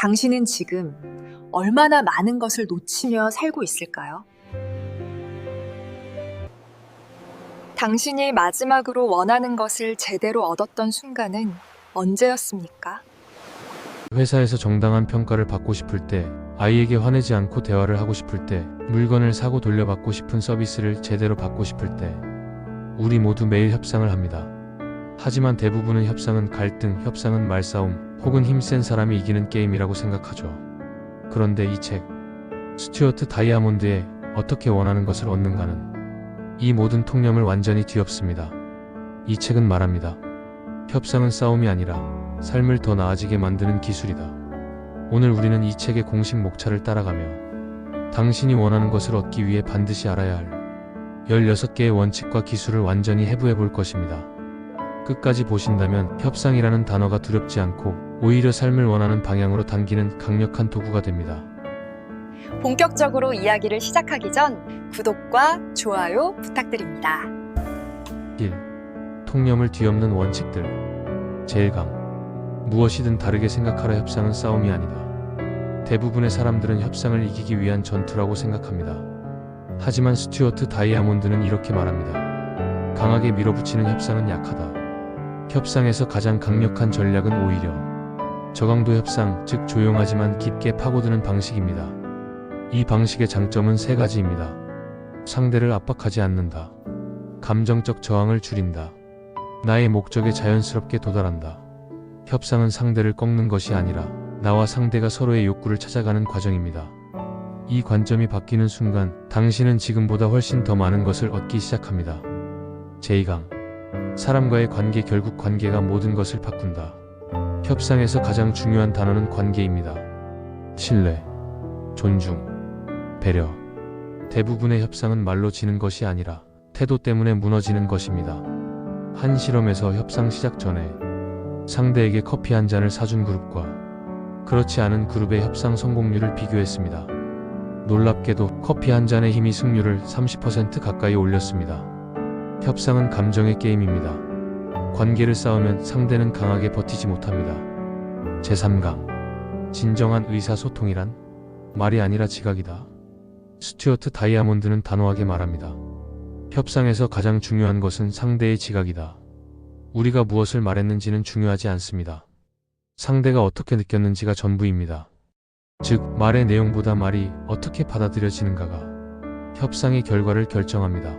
당신은 지금 얼마나 많은 것을 놓치며 살고 있을까요? 당신이 마지막으로 원하는 것을 제대로 얻었던 순간은 언제였습니까? 회사에서 정당한 평가를 받고 싶을 때, 아이에게 화내지 않고 대화를 하고 싶을 때, 물건을 사고 돌려받고 싶은 서비스를 제대로 받고 싶을 때, 우리 모두 매일 협상을 합니다. 하지만 대부분은 협상은 갈등, 협상은 말싸움, 혹은 힘센 사람이 이기는 게임이라고 생각하죠. 그런데 이 책, 스튜어트 다이아몬드의 어떻게 원하는 것을 얻는가는 이 모든 통념을 완전히 뒤엎습니다. 이 책은 말합니다. 협상은 싸움이 아니라 삶을 더 나아지게 만드는 기술이다. 오늘 우리는 이 책의 공식 목차를 따라가며 당신이 원하는 것을 얻기 위해 반드시 알아야 할 16개의 원칙과 기술을 완전히 해부해 볼 것입니다. 끝까지 보신다면 협상이라는 단어가 두렵지 않고 오히려 삶을 원하는 방향으로 당기는 강력한 도구가 됩니다. 본격적으로 이야기를 시작하기 전 구독과 좋아요 부탁드립니다. 1. 통념을 뒤엎는 원칙들. 제1강. 무엇이든 다르게 생각하라. 협상은 싸움이 아니다. 대부분의 사람들은 협상을 이기기 위한 전투라고 생각합니다. 하지만 스튜어트 다이아몬드는 이렇게 말합니다. 강하게 밀어붙이는 협상은 약하다. 협상에서 가장 강력한 전략은 오히려 저강도 협상, 즉 조용하지만 깊게 파고드는 방식입니다. 이 방식의 장점은 세 가지입니다. 상대를 압박하지 않는다. 감정적 저항을 줄인다. 나의 목적에 자연스럽게 도달한다. 협상은 상대를 꺾는 것이 아니라 나와 상대가 서로의 욕구를 찾아가는 과정입니다. 이 관점이 바뀌는 순간 당신은 지금보다 훨씬 더 많은 것을 얻기 시작합니다. 제2강. 사람과의 관계. 결국 관계가 모든 것을 바꾼다. 협상에서 가장 중요한 단어는 관계입니다. 신뢰, 존중, 배려. 대부분의 협상은 말로 지는 것이 아니라 태도 때문에 무너지는 것입니다. 한 실험에서 협상 시작 전에 상대에게 커피 한 잔을 사준 그룹과 그렇지 않은 그룹의 협상 성공률을 비교했습니다. 놀랍게도 커피 한 잔의 힘이 승률을 30% 가까이 올렸습니다. 협상은 감정의 게임입니다. 관계를 쌓으면 상대는 강하게 버티지 못합니다. 제3강. 진정한 의사소통이란 말이 아니라 지각이다. 스튜어트 다이아몬드는 단호하게 말합니다. 협상에서 가장 중요한 것은 상대의 지각이다. 우리가 무엇을 말했는지는 중요하지 않습니다. 상대가 어떻게 느꼈는지가 전부입니다. 즉, 말의 내용보다 말이 어떻게 받아들여지는가가 협상의 결과를 결정합니다.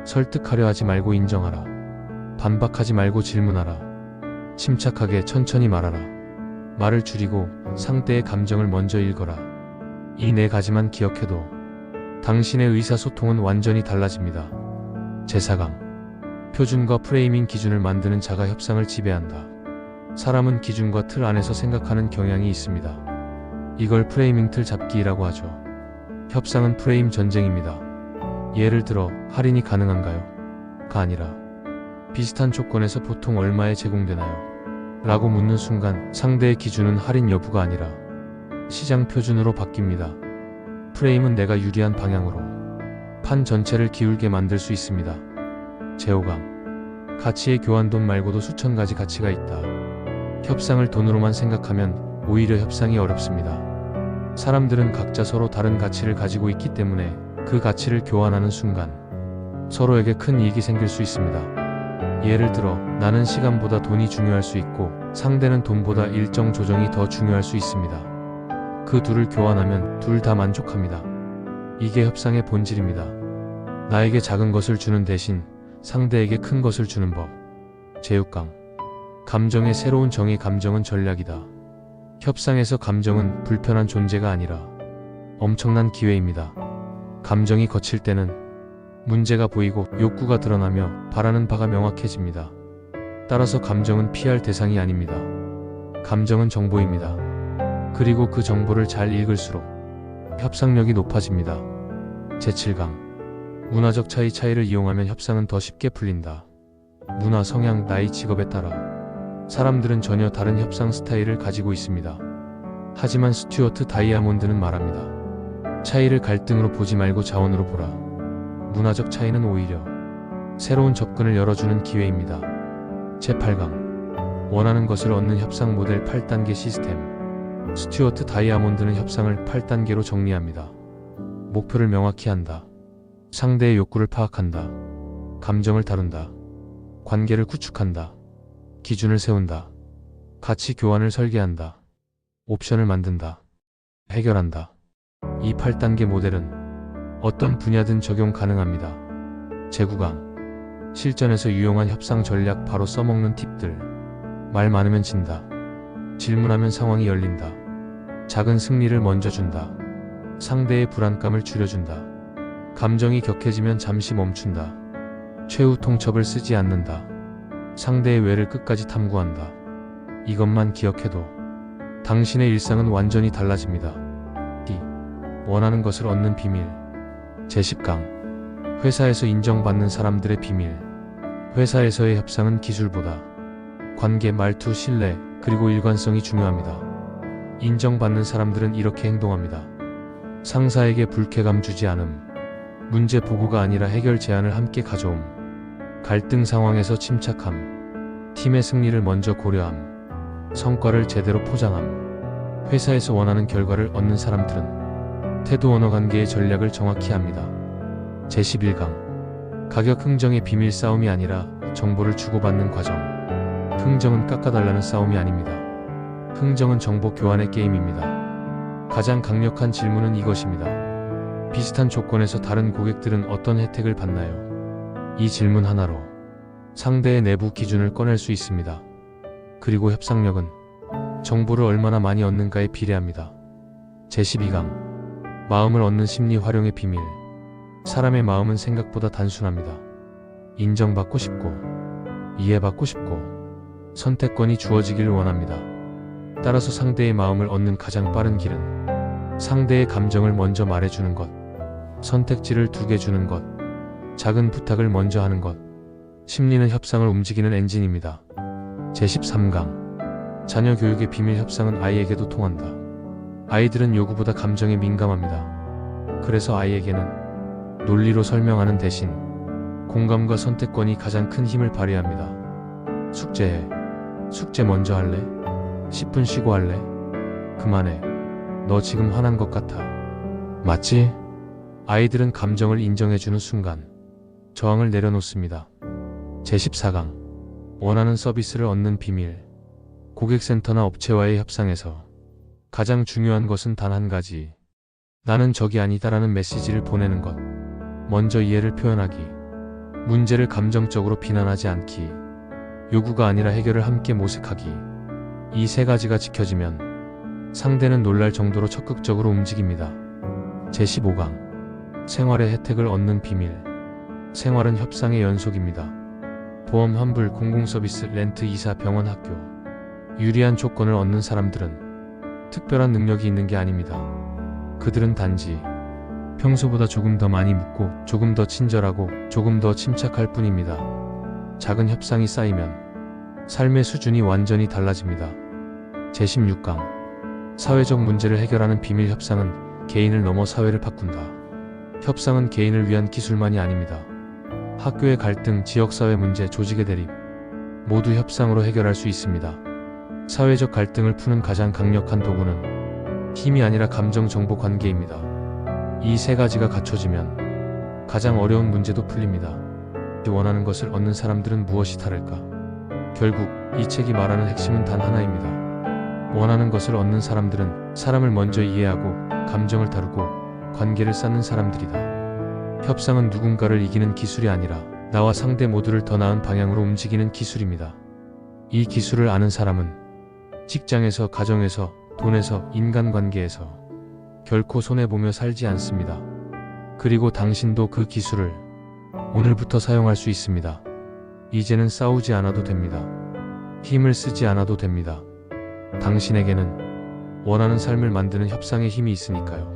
설득하려 하지 말고 인정하라. 반박하지 말고 질문하라. 침착하게 천천히 말하라. 말을 줄이고 상대의 감정을 먼저 읽어라. 이 네 가지만 기억해도 당신의 의사소통은 완전히 달라집니다. 제4강. 표준과 프레이밍. 기준을 만드는 자가 협상을 지배한다. 사람은 기준과 틀 안에서 생각하는 경향이 있습니다. 이걸 프레이밍 틀 잡기라고 하죠. 협상은 프레임 전쟁입니다. 예를 들어, 할인이 가능한가요? 가 아니라 비슷한 조건에서 보통 얼마에 제공되나요? 라고 묻는 순간 상대의 기준은 할인 여부가 아니라 시장 표준으로 바뀝니다. 프레임은 내가 유리한 방향으로 판 전체를 기울게 만들 수 있습니다. 제5강. 가치의 교환. 돈 말고도 수천 가지 가치가 있다. 협상을 돈으로만 생각하면 오히려 협상이 어렵습니다. 사람들은 각자 서로 다른 가치를 가지고 있기 때문에 그 가치를 교환하는 순간 서로에게 큰 이익이 생길 수 있습니다. 예를 들어, 나는 시간보다 돈이 중요할 수 있고 상대는 돈보다 일정 조정이 더 중요할 수 있습니다. 그 둘을 교환하면 둘 다 만족합니다. 이게 협상의 본질입니다. 나에게 작은 것을 주는 대신 상대에게 큰 것을 주는 법. 제6강. 감정의 새로운 정의. 감정은 전략이다. 협상에서 감정은 불편한 존재가 아니라 엄청난 기회입니다. 감정이 거칠 때는 문제가 보이고 욕구가 드러나며 바라는 바가 명확해집니다. 따라서 감정은 피할 대상이 아닙니다. 감정은 정보입니다. 그리고 그 정보를 잘 읽을수록 협상력이 높아집니다. 제7강. 문화적 차이를 이용하면 협상은 더 쉽게 풀린다. 문화, 성향, 나이, 직업에 따라 사람들은 전혀 다른 협상 스타일을 가지고 있습니다. 하지만 스튜어트 다이아몬드는 말합니다. 차이를 갈등으로 보지 말고 자원으로 보라. 문화적 차이는 오히려 새로운 접근을 열어주는 기회입니다. 제8강. 원하는 것을 얻는 협상 모델. 8단계 시스템. 스튜어트 다이아몬드는 협상을 8단계로 정리합니다. 목표를 명확히 한다. 상대의 욕구를 파악한다. 감정을 다룬다. 관계를 구축한다. 기준을 세운다. 가치 교환을 설계한다. 옵션을 만든다. 해결한다. 이 8단계 모델은 어떤 분야든 적용 가능합니다. 제9강 실전에서 유용한 협상 전략 바로 써먹는 팁들. 말 많으면 진다. 질문하면 상황이 열린다. 작은 승리를 먼저 준다. 상대의 불안감을 줄여준다. 감정이 격해지면 잠시 멈춘다. 최후 통첩을 쓰지 않는다. 상대의 외를 끝까지 탐구한다. 이것만 기억해도 당신의 일상은 완전히 달라집니다. D. 원하는 것을 얻는 비밀. 제10강 회사에서 인정받는 사람들의 비밀. 회사에서의 협상은 기술보다 관계, 말투, 신뢰, 그리고 일관성이 중요합니다. 인정받는 사람들은 이렇게 행동합니다. 상사에게 불쾌감 주지 않음. 문제 보고가 아니라 해결 제안을 함께 가져옴. 갈등 상황에서 침착함. 팀의 승리를 먼저 고려함. 성과를 제대로 포장함. 회사에서 원하는 결과를 얻는 사람들은 태도 언어 관계의 전략을 정확히 합니다. 제11강 가격 흥정의 비밀. 싸움이 아니라 정보를 주고받는 과정. 흥정은 깎아달라는 싸움이 아닙니다. 흥정은 정보 교환의 게임입니다. 가장 강력한 질문은 이것입니다. 비슷한 조건에서 다른 고객들은 어떤 혜택을 받나요? 이 질문 하나로 상대의 내부 기준을 꺼낼 수 있습니다. 그리고 협상력은 정보를 얼마나 많이 얻는가에 비례합니다. 제12강 마음을 얻는 심리 활용의 비밀. 사람의 마음은 생각보다 단순합니다. 인정받고 싶고, 이해받고 싶고, 선택권이 주어지기를 원합니다. 따라서 상대의 마음을 얻는 가장 빠른 길은 상대의 감정을 먼저 말해주는 것, 선택지를 2개 주는 것, 작은 부탁을 먼저 하는 것. 심리는 협상을 움직이는 엔진입니다. 제13강 자녀 교육의 비밀. 협상은 아이에게도 통한다. 아이들은 요구보다 감정에 민감합니다. 그래서 아이에게는 논리로 설명하는 대신 공감과 선택권이 가장 큰 힘을 발휘합니다. 숙제해. 숙제 먼저 할래? 10분 쉬고 할래? 그만해. 너 지금 화난 것 같아. 맞지? 아이들은 감정을 인정해주는 순간 저항을 내려놓습니다. 제14강 원하는 서비스를 얻는 비밀. 고객센터나 업체와의 협상에서 가장 중요한 것은 단 한 가지. 나는 적이 아니다라는 메시지를 보내는 것. 먼저 이해를 표현하기. 문제를 감정적으로 비난하지 않기. 요구가 아니라 해결을 함께 모색하기. 이 3가지가 지켜지면 상대는 놀랄 정도로 적극적으로 움직입니다. 제15강 생활의 혜택을 얻는 비밀. 생활은 협상의 연속입니다. 보험 환불, 공공서비스, 렌트, 이사, 병원, 학교. 유리한 조건을 얻는 사람들은 특별한 능력이 있는 게 아닙니다. 그들은 단지 평소보다 조금 더 많이 묻고 조금 더 친절하고 조금 더 침착할 뿐입니다. 작은 협상이 쌓이면 삶의 수준이 완전히 달라집니다. 제16강 사회적 문제를 해결하는 비밀. 협상은 개인을 넘어 사회를 바꾼다. 협상은 개인을 위한 기술만이 아닙니다. 학교의 갈등, 지역사회 문제, 조직의 대립 모두 협상으로 해결할 수 있습니다. 사회적 갈등을 푸는 가장 강력한 도구는 힘이 아니라 감정, 정보, 관계입니다. 이 3가지가 갖춰지면 가장 어려운 문제도 풀립니다. 원하는 것을 얻는 사람들은 무엇이 다를까? 결국 이 책이 말하는 핵심은 단 하나입니다. 원하는 것을 얻는 사람들은 사람을 먼저 이해하고 감정을 다루고 관계를 쌓는 사람들이다. 협상은 누군가를 이기는 기술이 아니라 나와 상대 모두를 더 나은 방향으로 움직이는 기술입니다. 이 기술을 아는 사람은 직장에서, 가정에서, 돈에서, 인간관계에서 결코 손해보며 살지 않습니다. 그리고 당신도 그 기술을 오늘부터 사용할 수 있습니다. 이제는 싸우지 않아도 됩니다. 힘을 쓰지 않아도 됩니다. 당신에게는 원하는 삶을 만드는 협상의 힘이 있으니까요.